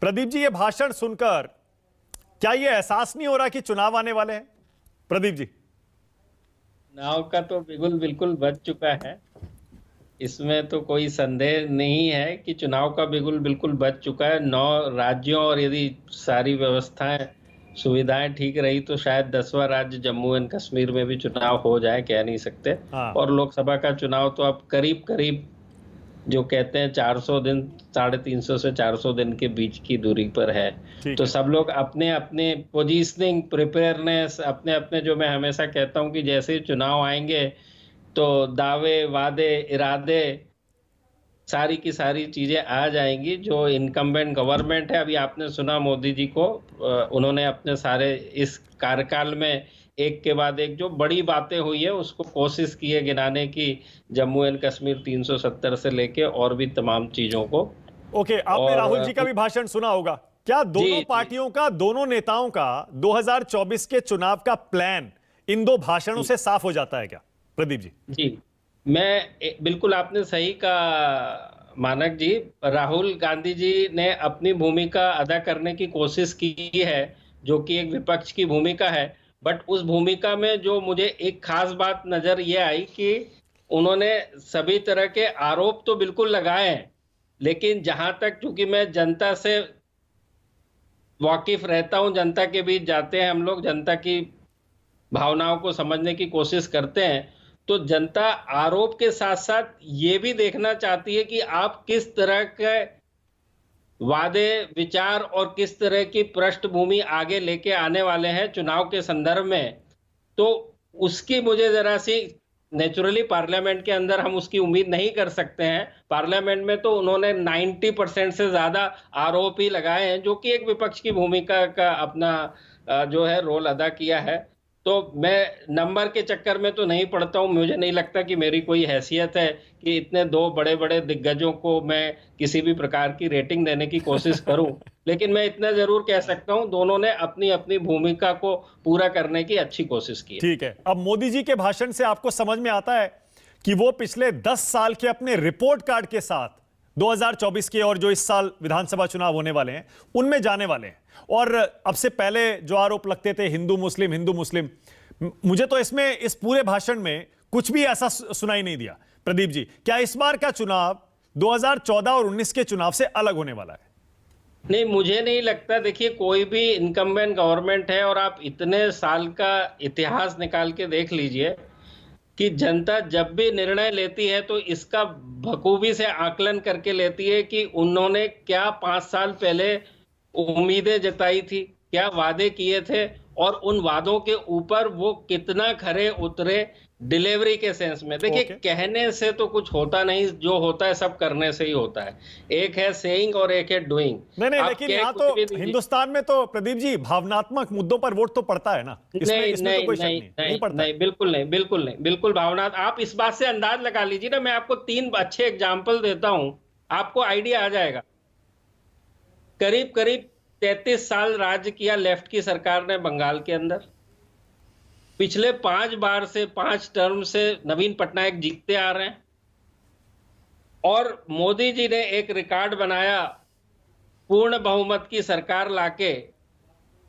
प्रदीप जी, ये भाषण सुनकर क्या ये एहसास नहीं हो रहा कि चुनाव आने वाले हैं? प्रदीप जी, चुनाव का तो बिल्कुल बिल्कुल बच चुका है। इसमें तो कोई संदेह नहीं है कि चुनाव का बिल्कुल बिल्कुल बच चुका है। 9 राज्यों और यदि सारी व्यवस्थाएं सुविधाएं ठीक रही तो शायद 10वां राज्य जम्मू एंड कश्मीर में भी चुनाव हो जाए, कह नहीं सकते। हाँ, और लोकसभा का चुनाव तो अब करीब करीब जो कहते हैं 400 दिन, 350 से 400 दिन के बीच की दूरी पर है। ठीक तो है। सब लोग अपने अपने पोजीशनिंग, प्रिपेयरनेस, अपने अपने, जो मैं हमेशा कहता हूं कि जैसे ही चुनाव आएंगे तो दावे, वादे, इरादे, सारी की सारी चीजें आ जाएंगी। जो इनकम्बेंट गवर्नमेंट है, अभी आपने सुना मोदी जी को, उन्होंने अपने सारे इस कार्यकाल में एक के बाद एक जो बड़ी बातें हुई है उसको कोशिश की है गिनाने की, जम्मू एंड कश्मीर 370 से लेके और भी तमाम चीजों को। ओके, आपने और राहुल जी का भी भाषण सुना होगा। क्या जी दोनों जी पार्टियों का, दोनों नेताओं का 2024 के चुनाव का प्लान इन दो भाषणों जी से साफ हो जाता है क्या, प्रदीप जी? जी बिल्कुल आपने सही कहा मानक जी। राहुल गांधी जी ने अपनी भूमिका अदा करने की कोशिश की है, जो कि एक विपक्ष की भूमिका है। बट उस भूमिका में जो मुझे एक खास बात नजर ये आई कि उन्होंने सभी तरह के आरोप तो बिल्कुल लगाए हैं, लेकिन जहां तक, चूंकि मैं जनता से वाकिफ रहता हूं, जनता के बीच जाते हैं हम लोग, जनता की भावनाओं को समझने की कोशिश करते हैं, तो जनता आरोप के साथ साथ ये भी देखना चाहती है कि आप किस तरह के वादे, विचार और किस तरह की पृष्ठभूमि आगे लेके आने वाले हैं चुनाव के संदर्भ में। तो उसकी मुझे जरा सी, नेचुरली पार्लियामेंट के अंदर हम उसकी उम्मीद नहीं कर सकते हैं। पार्लियामेंट में तो उन्होंने 90% से ज्यादा आरोप ही लगाए हैं, जो कि एक विपक्ष की भूमिका का अपना जो है रोल अदा किया है। तो मैं नंबर के चक्कर में तो नहीं पड़ता हूं, मुझे नहीं लगता कि मेरी कोई हैसियत है कि इतने दो बड़े बड़े दिग्गजों को मैं किसी भी प्रकार की रेटिंग देने की कोशिश करूं। लेकिन मैं इतना जरूर कह सकता हूं, दोनों ने अपनी अपनी भूमिका को पूरा करने की अच्छी कोशिश की है। ठीक है। अब मोदी जी के भाषण से आपको समझ में आता है कि वो पिछले 10 साल के अपने रिपोर्ट कार्ड के साथ 2024 के और जो इस साल विधानसभा चुनाव होने वाले हैं उनमें जाने वाले हैं। और अब से पहले जो आरोप लगते थे हिंदू मुस्लिम हिंदू मुस्लिम, मुझे तो इसमें, इस पूरे भाषण में कुछ भी ऐसा सुनाई नहीं दिया। प्रदीप जी, क्या इस बार का चुनाव 2014 और 19 के चुनाव से अलग होने वाला है? नहीं, मुझे नहीं लगता। देखिए, कोई भी इनकम्बेंट गवर्नमेंट है और आप इतने साल का इतिहास निकाल के देख लीजिए कि जनता जब भी निर्णय लेती है तो इसका बखूबी से आकलन करके लेती है कि उन्होंने क्या 5 साल पहले उम्मीदें जताई थी, क्या वादे किए थे, और उन वादों के ऊपर वो कितना खरे उतरे डिलीवरी के सेंस में। देखिए, ओके। कहने से तो कुछ होता नहीं, जो होता है सब करने से ही होता है। एक है सेइंग और एक है डूइंग। नहीं नहीं, आप लेकिन कह यहां कुछ तो भी दीजिए। हिंदुस्तान में तो प्रदीप जी भावनात्मक मुद्दों पर वोट तो पड़ता है ना, इसमें नहीं इसमें तो नहीं कोई शक नहीं नहीं, नहीं नहीं पड़ता है। नहीं, बिल्कुल नहीं, बिल्कुल नहीं, बिल्कुल भावना। आप इस बात से अंदाज लगा लीजिए ना, मैं आपको 3 अच्छे एग्जाम्पल देता हूं, आपको आइडिया आ जाएगा। करीब करीब 33 साल राज्य किया लेफ्ट की सरकार ने बंगाल के अंदर। पिछले 5 बार से 5 टर्म से नवीन पटनायक जीतते आ रहे हैं, और मोदी जी ने एक रिकॉर्ड बनाया पूर्ण बहुमत की सरकार लाके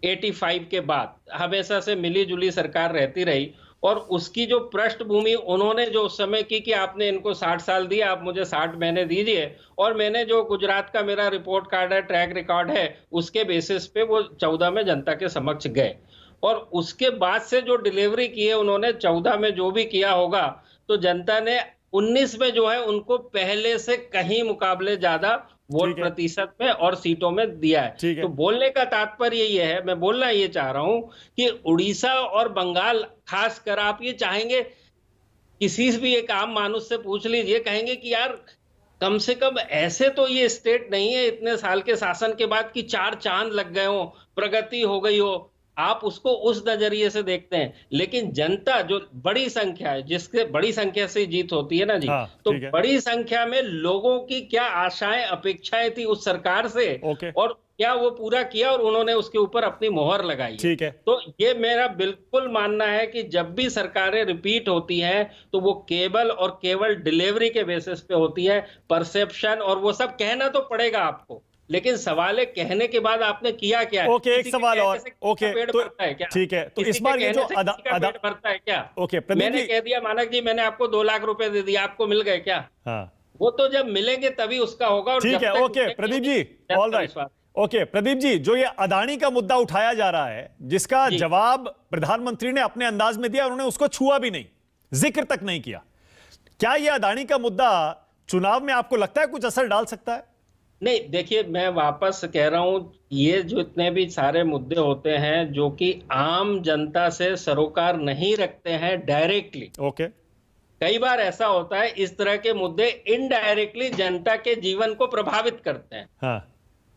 85 के बाद। हमेशा से मिली जुली सरकार रहती रही, और उसकी जो पृष्ठभूमि उन्होंने जो उस समय की कि आपने इनको 60 साल दिए, आप मुझे 60 महीने दीजिए, और मैंने जो गुजरात का मेरा रिपोर्ट कार्ड है, ट्रैक रिकॉर्ड है, उसके बेसिस पे वो 14 में जनता के समक्ष गए। और उसके बाद से जो डिलीवरी की है उन्होंने, 14 में जो भी किया होगा, तो जनता ने 19 में जो है उनको पहले से कहीं मुकाबले ज्यादा वोट ठीक है। प्रतिशत में और सीटों में दिया है। ठीक है। तो बोलने का तात्पर्य ये है, मैं बोलना ये चाह रहा हूं कि उड़ीसा और बंगाल, खासकर आप ये चाहेंगे, किसी भी एक आम मानुष से पूछ लीजिए, कहेंगे कि यार कम से कम ऐसे तो ये स्टेट नहीं है इतने साल के शासन के बाद कि 4 चांद लग गए हो, प्रगति हो गई हो। आप उसको उस नजरिए से देखते हैं, लेकिन जनता जो बड़ी संख्या है, जिससे बड़ी संख्या से जीत होती है ना जी, हाँ, तो ठीक है। बड़ी संख्या में लोगों की क्या आशाएं, अपेक्षाएं थी उस सरकार से, ओके। और क्या वो पूरा किया, और उन्होंने उसके ऊपर अपनी मोहर लगाई है। ठीक है। तो ये मेरा बिल्कुल मानना है कि जब भी सरकारें रिपीट होती हैं तो वो केवल और केवल डिलीवरी के बेसिस पे होती है, परसेप्शन, और वो सब कहना तो पड़ेगा आपको, लेकिन सवाल है कहने के बाद आपने किया क्या? ओके, एक किसी के सवाल कहने और। से किसी का ओके, पेट तो भरता है क्या? ठीक है, तो किसी इस के बार ये कहने जो से किसी का पेट भरता है क्या? ओके, प्रदीप मैंने जी। कह दिया मानक जी मैंने आपको 2 लाख रुपए दे दिए, आपको मिल गए क्या? हाँ, वो तो जब मिलेंगे तभी उसका होगा। और ठीक जब है। तक ओके मिलेंगे प्रदीप जी, उसका ऑल राइट। विश्वास। ओके प्रदीप जी, जो ये अदानी का मुद्दा उठाया जा रहा है, जिसका जी। जवाब प्रधानमंत्री ने अपने अंदाज में दिया, उन्होंने उसको छुआ भी नहीं, जिक्र तक नहीं किया। क्या ये अदानी का मुद्दा चुनाव में आपको लगता है कुछ असर डाल सकता है? नहीं, देखिए मैं वापस कह रहा हूं, ये जो इतने भी सारे मुद्दे होते हैं जो कि आम जनता से सरोकार नहीं रखते हैं डायरेक्टली, ओके, कई बार ऐसा होता है इस तरह के मुद्दे इनडायरेक्टली जनता के जीवन को प्रभावित करते हैं। हाँ,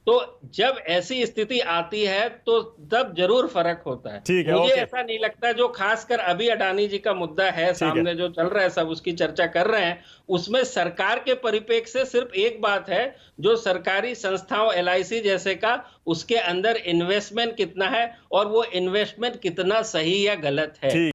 तो जब ऐसी स्थिति आती है तो तब जरूर फर्क होता है। ठीक है, मुझे ओके। ऐसा नहीं लगता, जो खासकर अभी अडानी जी का मुद्दा है सामने जो चल रहा है, सब उसकी चर्चा कर रहे हैं, उसमें सरकार के परिप्रेक्ष्य से सिर्फ एक बात है, जो सरकारी संस्थाओं LIC जैसे का, उसके अंदर इन्वेस्टमेंट कितना है और वो इन्वेस्टमेंट कितना सही या गलत है। ठीक।